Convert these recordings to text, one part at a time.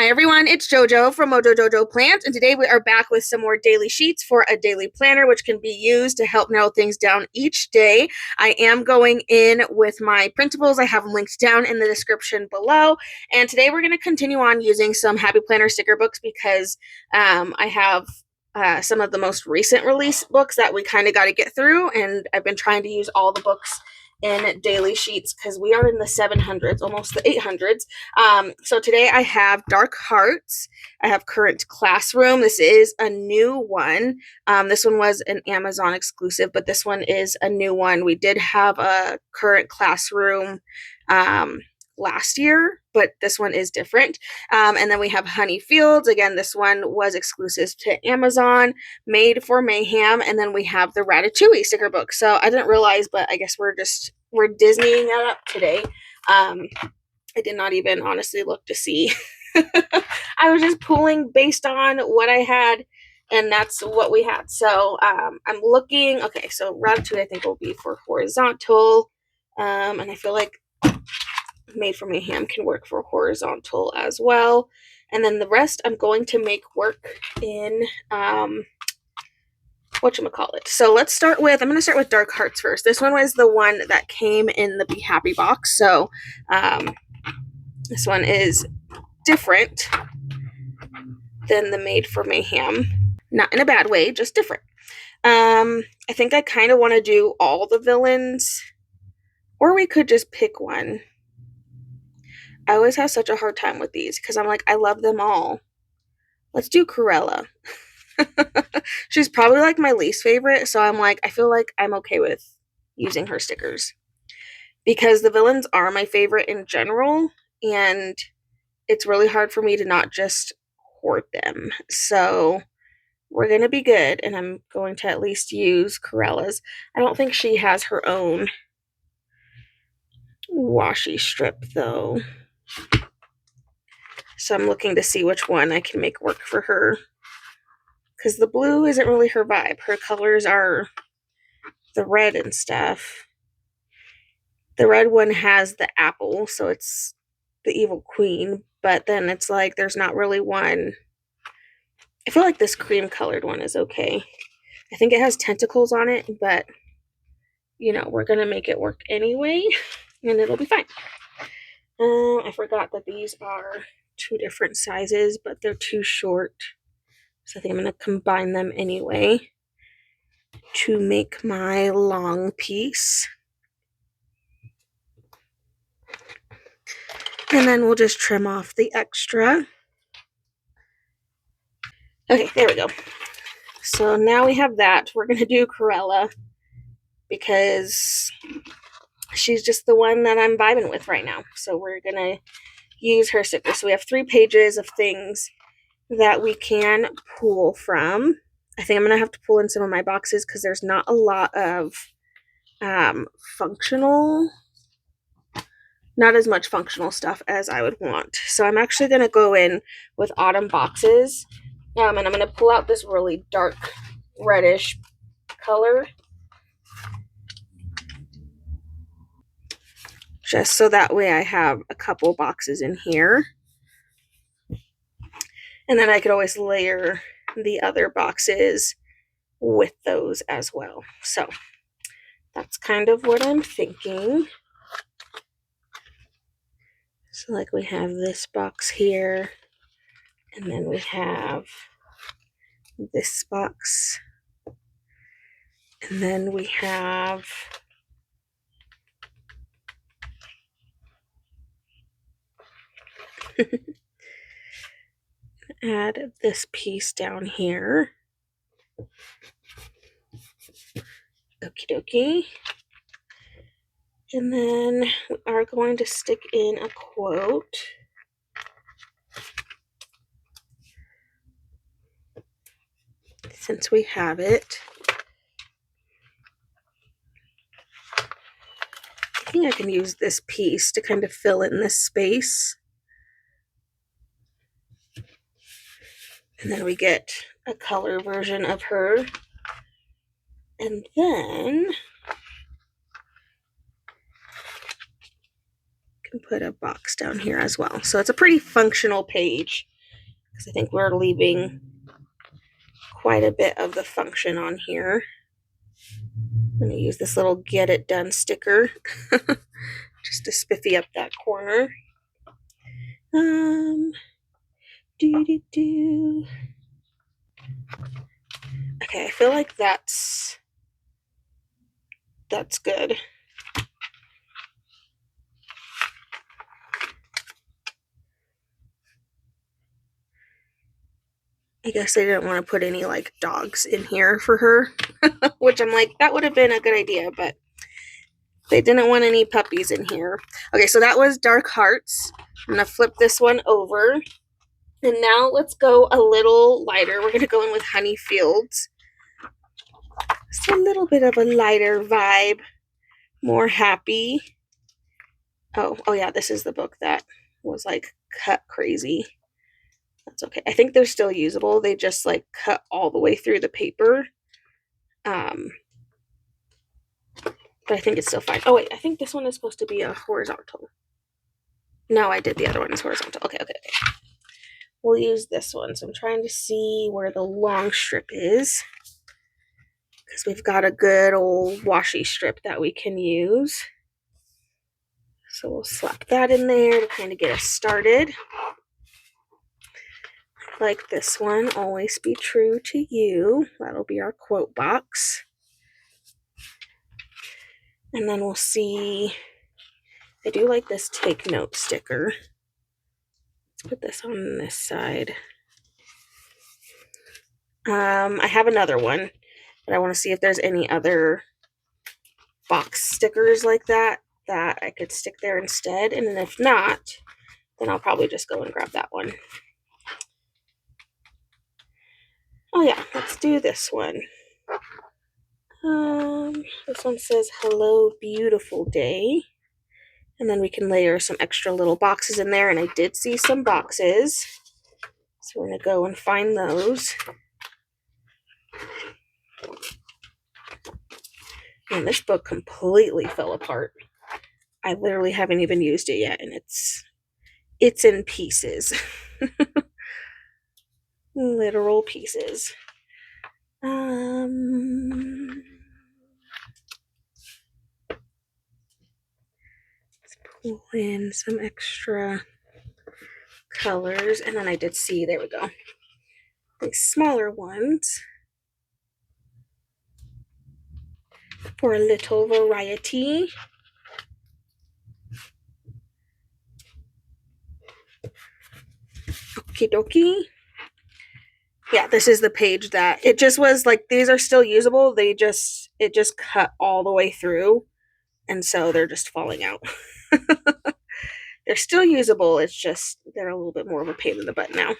Hi everyone, it's JoJo from Mojo Jojo Plant, and today we are back with some more daily sheets for a daily planner, which can be used to help narrow things down each day. I am going in with my printables. I have them linked down in the description below, and today we're going to continue on using some Happy Planner sticker books because I have some of the most recent release books that we kind of got to get through, and I've been trying to use all the books in daily sheets because we are in the 700s, almost the 800s. So today I have Dark Hearts. I have Current Classroom. This is a new one. This one was an Amazon exclusive, but this one is a new one. We did have a Current Classroom last year, but this one is different. And then we have Honey Fields. Again, this one was exclusive to Amazon, made for Mayhem. And then we have the Ratatouille sticker book. So I didn't realize, but I guess we're Disneying that up today. I did not even honestly look to see. I was just pulling based on what I had, and that's what we had. So I'm looking. Okay, so Ratatouille I think will be for horizontal, and I feel like Made for Mayhem can work for horizontal as well. And then the rest I'm going to make work in whatchamacallit. So I'm going to start with Dark Hearts first. This one was the one that came in the Be Happy box. So this one is different than the Made for Mayhem. Not in a bad way, just different. I think I kind of want to do all the villains, or we could just pick one. I always have such a hard time with these because I'm like, I love them all. Let's do Cruella. She's probably like my least favorite, so I'm like, I feel like I'm okay with using her stickers because the villains are my favorite in general, and it's really hard for me to not just hoard them. So we're going to be good, and I'm going to at least use Cruella's. I don't think she has her own washi strip, though. So I'm looking to see which one I can make work for her. Because the blue isn't really her vibe. Her colors are the red and stuff. The red one has the apple, so it's the evil queen. But then it's like there's not really one. I feel like this cream colored one is okay. I think it has tentacles on it, but you know, we're going to make it work anyway, and it'll be fine. I forgot that these are two different sizes, but they're too short. So I think I'm going to combine them anyway to make my long piece. And then we'll just trim off the extra. Okay, there we go. So now we have that. We're going to do Cruella because she's just the one that I'm vibing with right now. So we're going to use her sticker. So we have 3 pages of things that we can pull from. I think I'm going to have to pull in some of my boxes because there's not a lot of not as much functional stuff as I would want. So I'm actually going to go in with autumn boxes, and I'm going to pull out this really dark reddish color, just so that way I have a couple boxes in here. And then I could always layer the other boxes with those as well. So that's kind of what I'm thinking. So like we have this box here, and then we have this box, and then we have add this piece down here. Okie dokie. And then we are going to stick in a quote. Since we have it. I think I can use this piece to kind of fill in this space. And then we get a color version of her. And then can put a box down here as well. So it's a pretty functional page because I think we're leaving quite a bit of the function on here. I'm going to use this little get it done sticker just to spiffy up that corner. Okay, I feel like that's good. I guess they didn't want to put any like dogs in here for her, which I'm like, that would have been a good idea, but they didn't want any puppies in here. Okay, so that was Dark Hearts. I'm gonna flip this one over. And now let's go a little lighter. We're gonna go in with Honey Fields. Just a little bit of a lighter vibe, more happy. Oh yeah, this is the book that was like cut crazy. That's okay. I think they're still usable. They just like cut all the way through the paper. But I think it's still fine. Oh wait, I think this one is supposed to be a horizontal. No, I did the other one is horizontal. Okay. We'll use this one. So I'm trying to see where the long strip is, because we've got a good old washi strip that we can use. So we'll slap that in there to kind of get us started. Like this one, always be true to you. That'll be our quote box. And then we'll see, I do like this take note sticker. Let's put this on this side. I have another one, but I want to see if there's any other box stickers like that I could stick there instead. And then if not, then I'll probably just go and grab that one. Oh yeah, let's do this one. This one says, hello, beautiful day. And then we can layer some extra little boxes in there. And I did see some boxes, so we're going to go and find those. And this book completely fell apart. I literally haven't even used it yet, and it's in pieces. Literal pieces. Let's pull in some extra colors, and then I did see, there we go, these smaller ones for a little variety. Okie dokie. Yeah, this is the page that it just was like, these are still usable. It just cut all the way through, and so they're just falling out. They're still usable. It's just they're a little bit more of a pain in the butt now.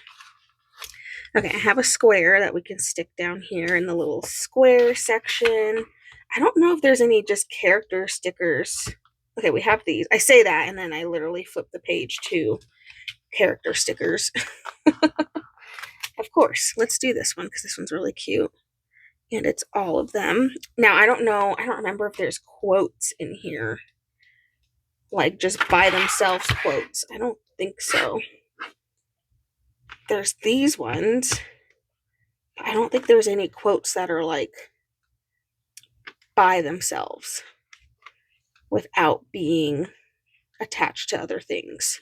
Okay, I have a square that we can stick down here in the little square section. I don't know if there's any just character stickers. Okay, we have these. I say that, and then I literally flip the page to character stickers. Of course, let's do this one because this one's really cute. And it's all of them. Now, I don't remember if there's quotes in here. Like, just by themselves quotes. I don't think so. There's these ones. I don't think there's any quotes that are, like, by themselves without being attached to other things.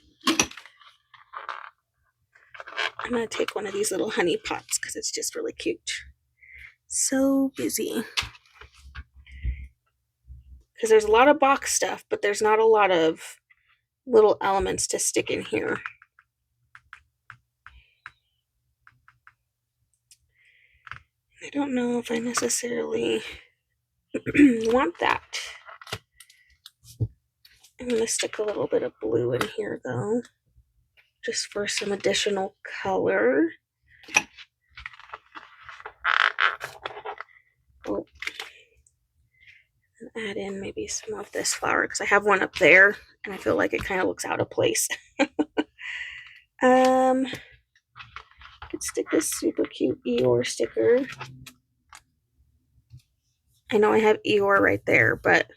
I'm going to take one of these little honey pots because it's just really cute. So busy. Because there's a lot of box stuff, but there's not a lot of little elements to stick in here. I don't know if I necessarily want that. I'm going to stick a little bit of blue in here, though, just for some additional color. Oh. And add in maybe some of this flower, because I have one up there, and I feel like it kind of looks out of place. Could stick this super cute Eeyore sticker. I know I have Eeyore right there, but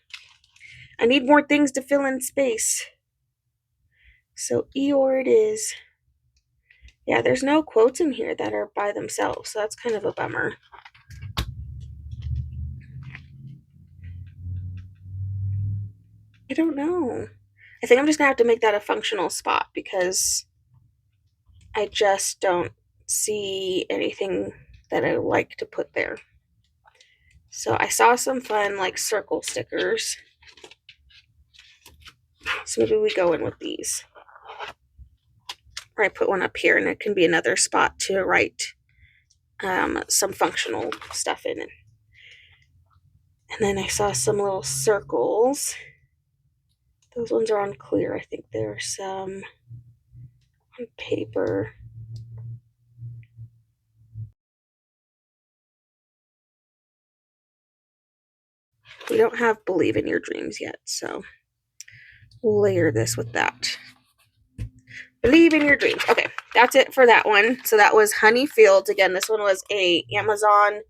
I need more things to fill in space. So Eeyore is, yeah, there's no quotes in here that are by themselves, so that's kind of a bummer. I don't know. I think I'm just gonna have to make that a functional spot because I just don't see anything that I like to put there. So I saw some fun like circle stickers. So maybe we go in with these. Or I put one up here and it can be another spot to write some functional stuff in. And then I saw some little circles. Those ones are on clear. I think there's some on paper. We don't have Believe in Your Dreams yet, so we'll layer this with that. Believe in Your Dreams. Okay, that's it for that one. So that was Honey Fields. Again, this one was a Amazon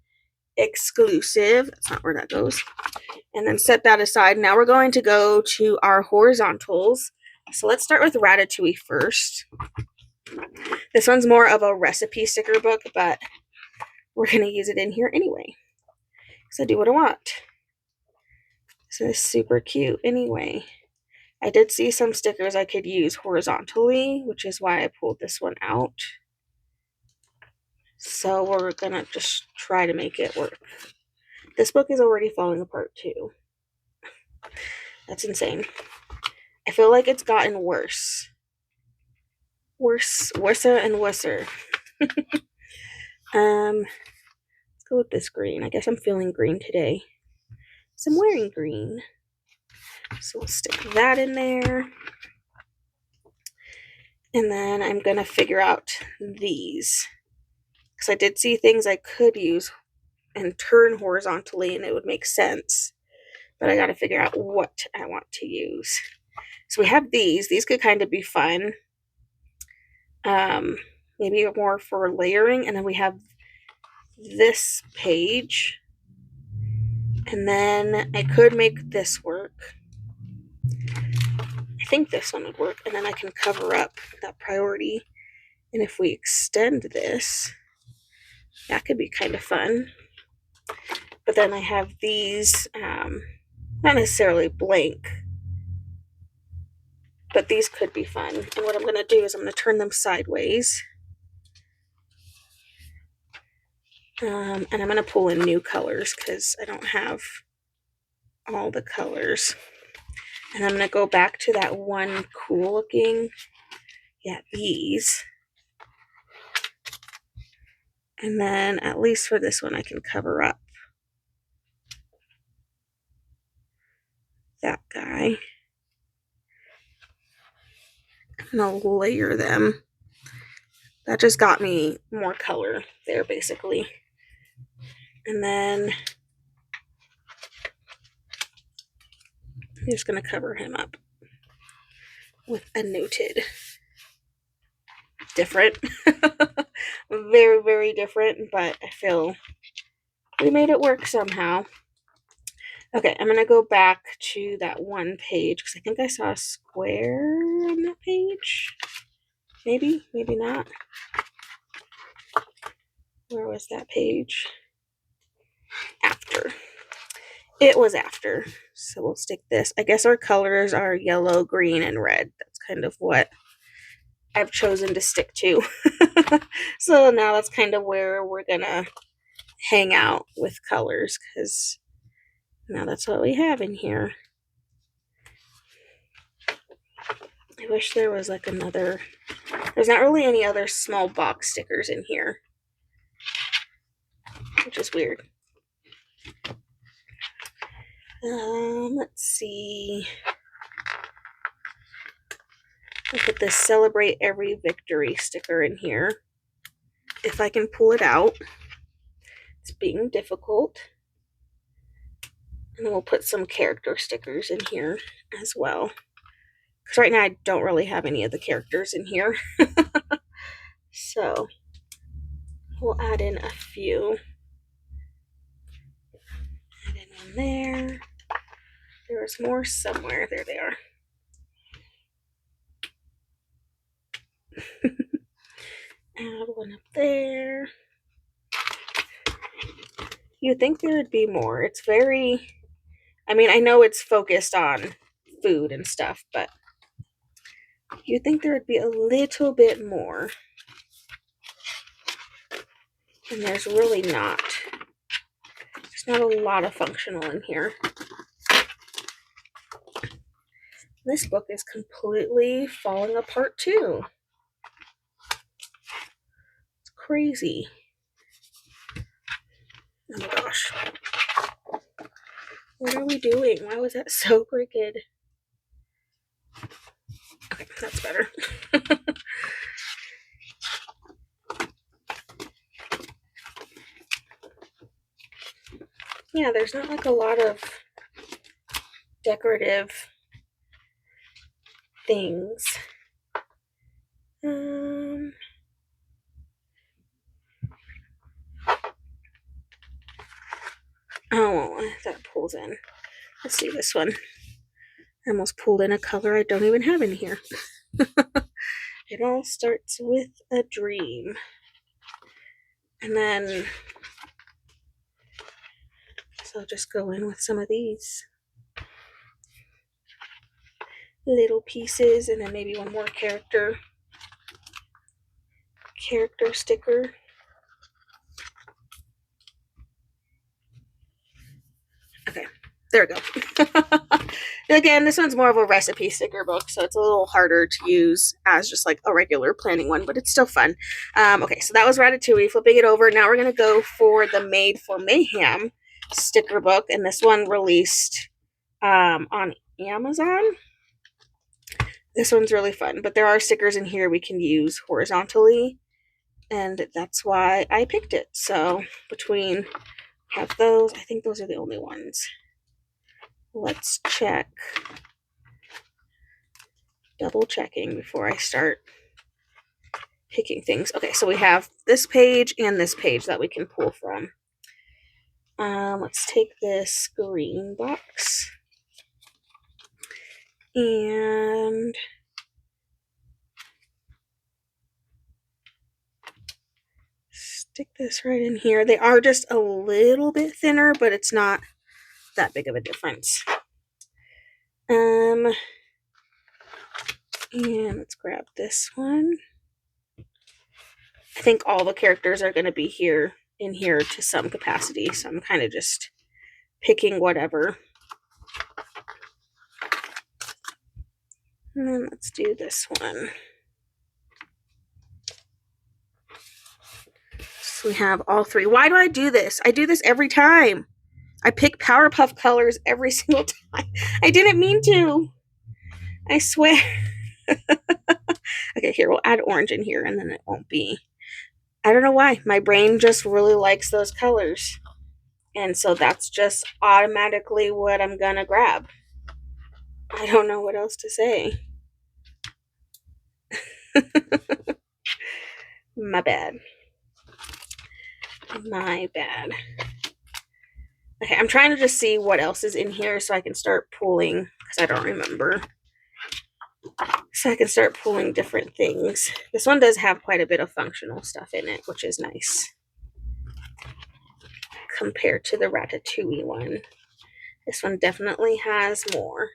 exclusive. That's not where that goes. And then set that aside. Now we're going to go to our horizontals. So let's start with Ratatouille first. This one's more of a recipe sticker book, but we're going to use it in here anyway. So do what I want. So this is super cute anyway. I did see some stickers I could use horizontally, which is why I pulled this one out. So we're going to just try to make it work. This book is already falling apart too. That's insane. I feel like it's gotten worse. Worser and worser. Let's go with this green. I guess I'm feeling green today. So I'm wearing green. So we'll stick that in there. And then I'm going to figure out these. Because I did see things I could use and turn horizontally and it would make sense. But I got to figure out what I want to use. So we have these. These could kind of be fun. Maybe more for layering. And then we have this page. And then I could make this work. I think this one would work. And then I can cover up that priority. And if we extend this, that could be kind of fun. But then I have these, not necessarily blank, but these could be fun. And what I'm going to do is I'm going to turn them sideways. And I'm going to pull in new colors because I don't have all the colors. And I'm going to go back to that one cool looking, these. And then at least for this one, I can cover up that guy. And I'll layer them. That just got me more color there, basically. And then I'm just going to cover him up with a noted. Different. Very, very different, but I feel we made it work somehow. Okay, I'm going to go back to that one page because I think I saw a square on that page. Maybe, maybe not. Where was that page? After. It was after. So we'll stick this. I guess our colors are yellow, green, and red. That's kind of what I've chosen to stick to. So now that's kind of where we're going to hang out with colors because now that's what we have in here. I wish there was like another, there's not really any other small box stickers in here, which is weird. Let's see. I'll put this Celebrate Every Victory sticker in here. If I can pull it out. It's being difficult. And then we'll put some character stickers in here as well. Because right now I don't really have any of the characters in here. So we'll add in a few. Add in one there. There was more somewhere. There they are. Add one up there. You'd think there would be more. It's very, I mean, I know it's focused on food and stuff, but you'd think there would be a little bit more. And there's really not. There's not a lot of functional in here. This book is completely falling apart too. It's crazy. Oh my gosh. What are we doing? Why was that so crooked? Okay, that's better. Yeah, there's not like a lot of decorative things. Oh, that pulls in. Let's see this one. I almost pulled in a color I don't even have in here. It all starts with a dream. And then, so I'll just go in with some of these little pieces, and then maybe one more character sticker. Okay, there we go. Again, this one's more of a recipe sticker book, so it's a little harder to use as just like a regular planning one, but it's still fun. Okay, so that was Ratatouille. Flipping it over, now we're going to go for the Made for Mayhem sticker book, and this one released on Amazon. This one's really fun, but there are stickers in here we can use horizontally, and that's why I picked it. So between have those, I think those are the only ones. Let's check. Double checking before I start picking things. Okay, so we have this page and this page that we can pull from. Let's take this green box and stick this right in here. They are just a little bit thinner, but it's not that big of a difference. And let's grab this one. I think all the characters are going to be in here to some capacity, so I'm kind of just picking whatever. And then let's do this one. So we have all three. Why do I do this? I do this every time. I pick Powerpuff colors every single time. I didn't mean to. I swear. Okay, here, we'll add orange in here, and then it won't be. I don't know why. My brain just really likes those colors. And so that's just automatically what I'm gonna grab. I don't know what else to say. My bad. My bad. Okay, I'm trying to just see what else is in here so I can start pulling, because I don't remember. So I can start pulling different things. This one does have quite a bit of functional stuff in it, which is nice compared to the Ratatouille one. This one definitely has more.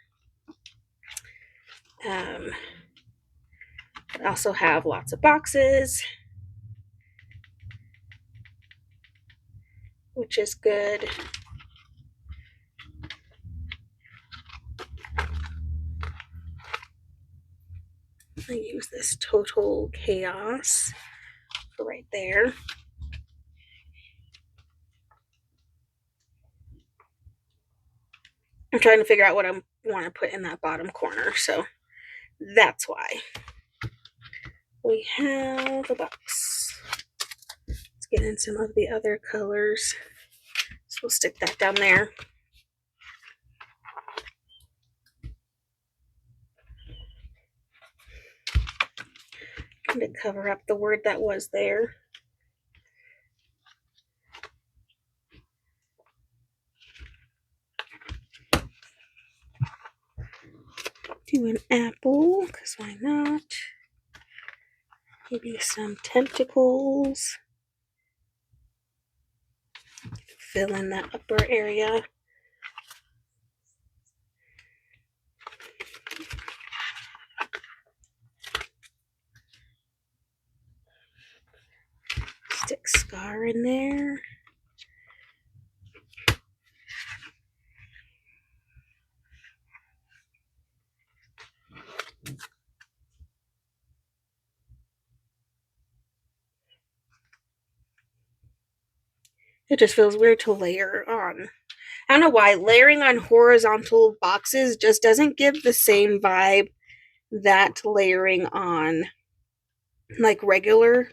I also have lots of boxes, which is good. I use this Total Chaos for right there. I'm trying to figure out what I want to put in that bottom corner, so that's why. We have a box. Let's get in some of the other colors. So we'll stick that down there. Kind of cover up the word that was there. Do an apple, because why not? Maybe some tentacles. Fill in that upper area. Stick Scar in there. It just feels weird to layer on. I don't know why. Layering on horizontal boxes just doesn't give the same vibe that layering on like regular,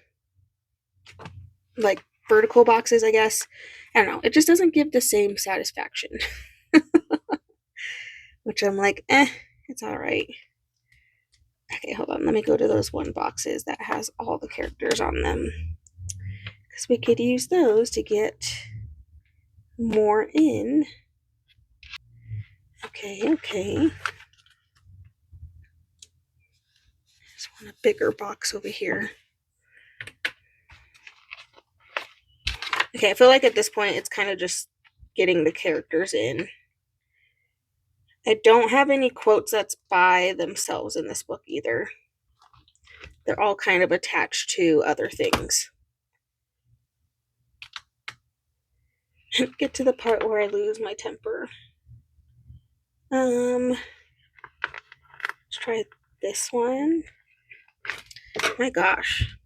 like vertical boxes, I guess. I don't know. It just doesn't give the same satisfaction. Which I'm like, it's alright. Okay, hold on. Let me go to those one boxes that has all the characters on them. Because we could use those to get more in. Okay. Just want a bigger box over here. Okay, I feel like at this point it's kind of just getting the characters in. I don't have any quotes that's by themselves in this book either. They're all kind of attached to other things. Get to the part where I lose my temper. Let's try this one. My gosh.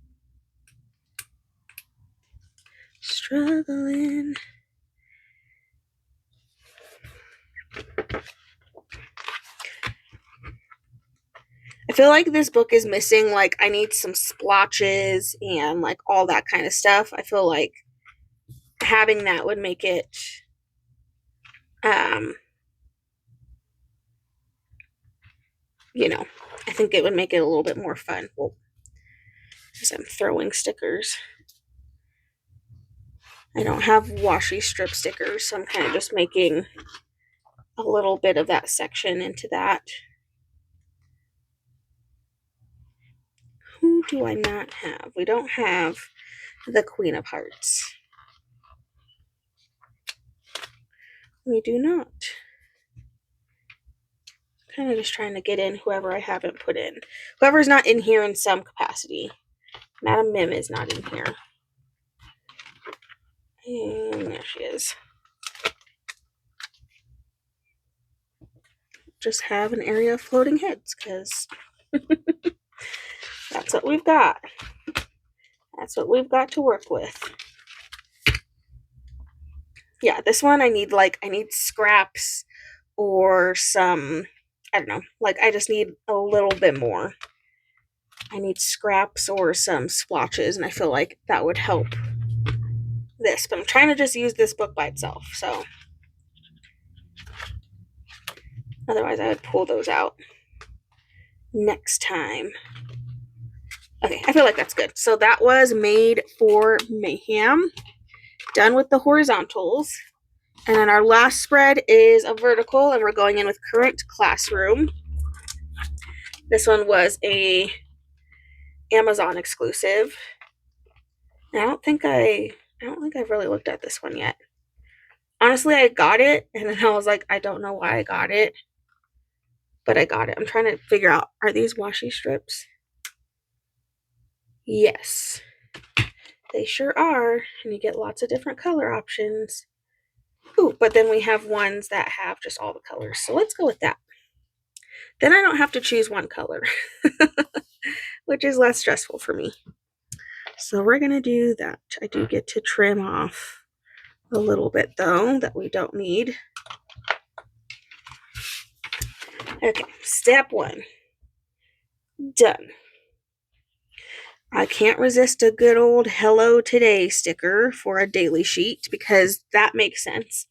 Struggling. I feel like this book is missing, like, I need some splotches and, like, all that kind of stuff. I feel like having that would make it, you know, I think it would make it a little bit more fun. Well, as I'm throwing stickers. I don't have washi strip stickers, so I'm kind of just making a little bit of that section into that. Who do I not have? We don't have the Queen of Hearts. We do not. Kind of just trying to get in whoever I haven't put in. Whoever's not in here in some capacity. Madam Mim is not in here. And there she is. Just have an area of floating heads, because that's what we've got. That's what we've got to work with. Yeah, this one I need scraps or some, I don't know, like I just need a little bit more. I need scraps or some splotches, and I feel like that would help this, but I'm trying to just use this book by itself, so otherwise I would pull those out next time. Okay, I feel like that's good. So that was Made for Mayhem. Done with the horizontals. And then our last spread is a vertical, and we're going in with Current Classroom. This one was a Amazon exclusive. And I don't think I've really looked at this one yet. Honestly, I got it, and then I was like, I don't know why I got it, but I got it. I'm trying to figure out, are these washi strips? Yes, they sure are, and you get lots of different color options. Ooh, but then we have ones that have just all the colors, so let's go with that. Then I don't have to choose one color, which is less stressful for me. So we're going to do that. I do get to trim off a little bit, though, that we don't need. Okay, step one. Done. I can't resist a good old Hello Today sticker for a daily sheet, because that makes sense.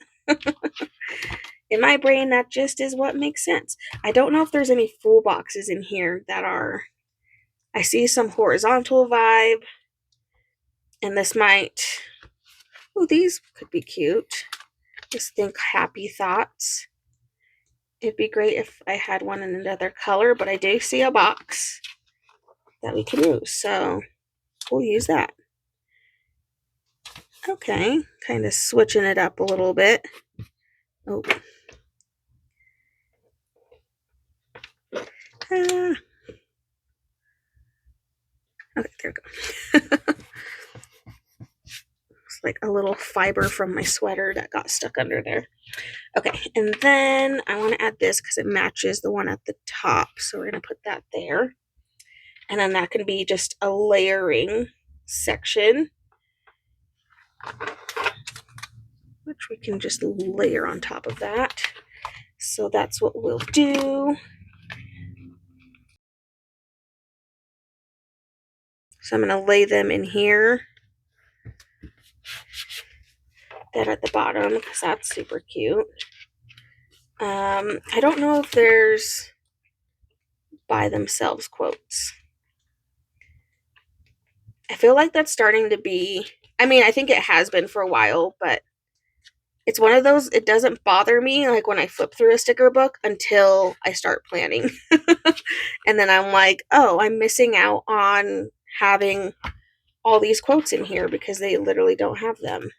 In my brain, that just is what makes sense. I don't know if there's any full boxes in here that are... I see some horizontal vibe, and this might... Oh, these could be cute. Just think happy thoughts. It'd be great if I had one in another color, but I do see a box. that we can use. So we'll use that. Okay, kind of switching it up a little bit. Oh. Okay, there we go. It's like a little fiber from my sweater that got stuck under there. Okay, and then I want to add this because it matches the one at the top. So we're going to put that there. And then that can be just a layering section, which we can just layer on top of that. So that's what we'll do. So I'm going to lay them in here. That at the bottom because that's super cute. I don't know if there's by themselves quotes. I feel like that's starting to be, I mean, I think it has been for a while, but it's one of those, it doesn't bother me like when I flip through a sticker book until I start planning. And then I'm like, oh, I'm missing out on having all these quotes in here because they literally don't have them.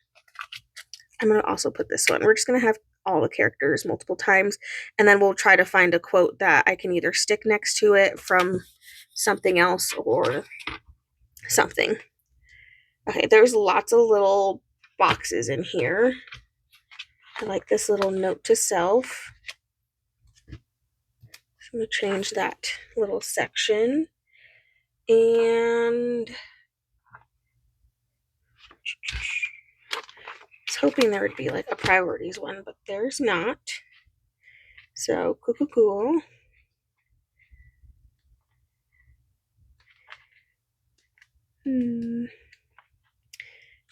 I'm going to also put this one. We're just going to have all the characters multiple times, and then we'll try to find a quote that I can either stick next to it from something else or something. Okay, there's lots of little boxes in here. I like this little note to self. So I'm going to change that little section. And I was hoping there would be like a priorities one, but there's not. So cool.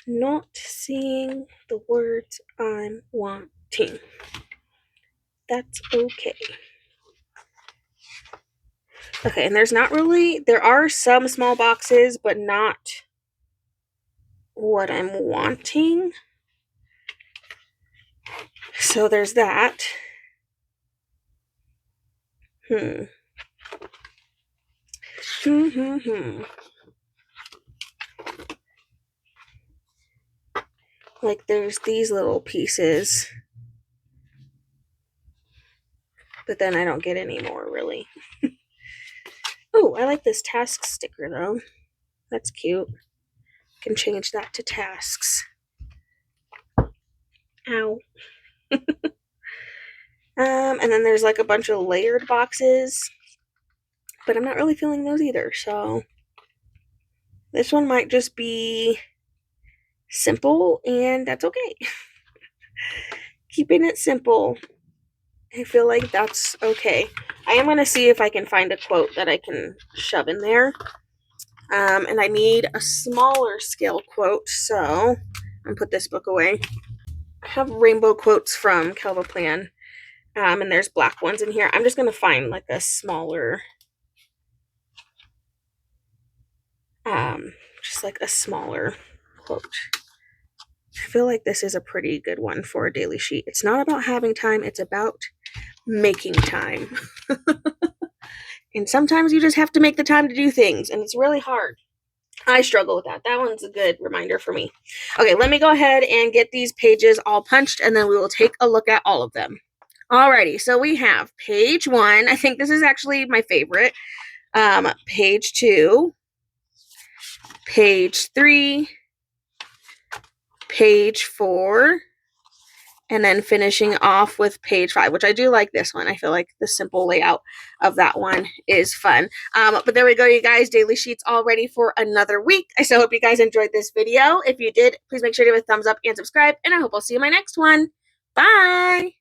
Not seeing the words I'm wanting. That's okay. Okay, and there's not really, there are some small boxes, but not what I'm wanting. So there's that. Like there's these little pieces, but then I don't get any more really. Oh, I like this task sticker though. That's cute. Can change that to tasks. Ow. And then there's like a bunch of layered boxes, but I'm not really feeling those either. So this one might just be simple, and that's okay. Keeping it simple. I feel like that's okay. I am going to see if I can find a quote that I can shove in there. And I need a smaller scale quote, so I'm going to put this book away. I have rainbow quotes from Kelvaplan, and there's black ones in here. I'm just going to find like a smaller, just like a smaller quote. I feel like this is a pretty good one for a daily sheet. It's not about having time, it's about making time. And sometimes you just have to make the time to do things, and it's really hard. I struggle with that. That one's a good reminder for me. Okay, let me go ahead and get these pages all punched, and then we will take a look at all of them. Alrighty, so we have page 1. I think this is actually my favorite. Page 2, page 3, page 4, and then finishing off with page 5, which I do like this one. I feel like the simple layout of that one is fun. But there we go, you guys. Daily sheets all ready for another week. I so hope you guys enjoyed this video. If you did, please make sure to give a thumbs up and subscribe, and I hope I'll see you in my next one. Bye!